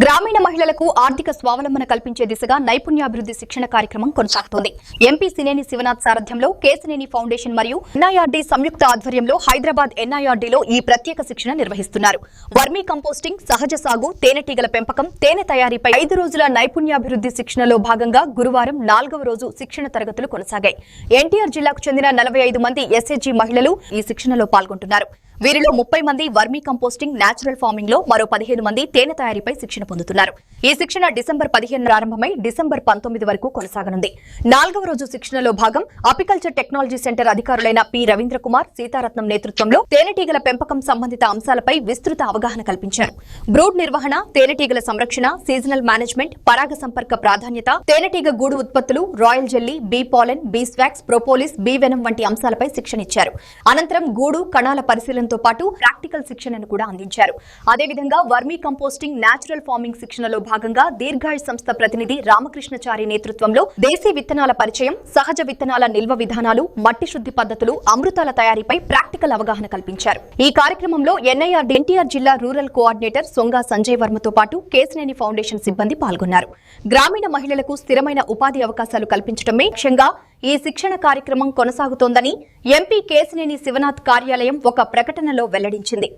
గ్రామీణ మహిళలకు ఆర్థిక స్వావలంబన కల్పించే దిశగా నైపుణ్యాభివృద్ధి శిక్షణ కార్యక్రమం కొనసాగుతోంది. ఎంపీ సినేని శివనాథ్ సారథ్యంలో కేశినేని ఫౌండేషన్ మరియు ఎన్ఐఆర్డీ సంయుక్త ఆధ్వర్యంలో హైదరాబాద్ ఎన్ఐఆర్డీలో ఈ ప్రత్యేక శిక్షణ నిర్వహిస్తున్నారు. వర్మీ కంపోస్టింగ్, సహజ సాగు, తేనెటీగల పెంపకం, తేనె తయారీపై 5 రోజుల నైపుణ్యాభివృద్ధి శిక్షణలో భాగంగా గురువారం 4వ రోజు శిక్షణ తరగతులు కొనసాగాయి. ఎన్టీఆర్ జిల్లాకు చెందిన 45 మంది ఎస్హెచ్జీ మహిళలు ఈ శిక్షణలో పాల్గొంటున్నారు. వీరిలో 30 మంది వర్మీ కంపోస్టింగ్, నేచురల్ ఫార్మింగ్ లో, మరో 15 మంది తేనె తయారీపై శిక్షణ పొందుతున్నారు. ఈ శిక్షణ డిసెంబర్ 15 ప్రారంభమై డిసెంబర్ 19 వరకు కొనసాగనుంది. 4వ రోజు శిక్షణలో భాగం అపికల్చర్ టెక్నాలజీ సెంటర్ అధికారులైన పి రవీంద్ర కుమార్, సీతారత్నం నేతృత్వంలో తేనెటీగల పెంపకం సంబంధిత అంశాలపై విస్తృత అవగాహన కల్పించారు. బ్రూడ్ నిర్వహణ, తేనెటీగల సంరక్షణ, సీజనల్ మేనేజ్మెంట్, పరాగ సంపర్క ప్రాధాన్యత, తేనెటీగ గూడు ఉత్పత్తులు, royal jelly, bee pollen, beeswax, propolis, bee venom వంటి అంశాలపై శిక్షణ ఇచ్చారు. అనంతరం గూడు కణాల పరిశీలనతో పాటు ప్రాక్టికల్ శిక్షణను కూడా అందించారు. అదేవిధంగా వర్మీ కంపోస్టింగ్, నేచురల్ ఫార్మింగ్ శిక్షణలో భాగంగా దీర్ఘాయుష్ సంస్థ ప్రతినిధి రామకృష్ణచారి నేతృత్వంలో దేశీ విత్తనాల పరిచయం, సహజ విత్తనాల నిల్వ విధానాలు, మట్టి శుద్ధి పద్ధతులు, అమృతాల తయారీపై ప్రాక్టికల్ అవగాహన కల్పించారు. ఈ కార్యక్రమంలో ఎన్టీఆర్ జిల్లా రూరల్ కోఆర్డినేటర్ సొంగా సంజయ్ వర్మతో పాటు కేశినేని ఫౌండేషన్ సిబ్బంది పాల్గొన్నారు. గ్రామీణ మహిళలకు స్థిరమైన ఉపాధి అవకాశాలు కల్పించడమే లక్ష్యంగా ఈ శిక్షణ కార్యక్రమం కొనసాగుతోందని ఎంపీ కేశినేని శివనాథ్ కార్యాలయం ఒక ప్రకటనలో వెల్లడించింది.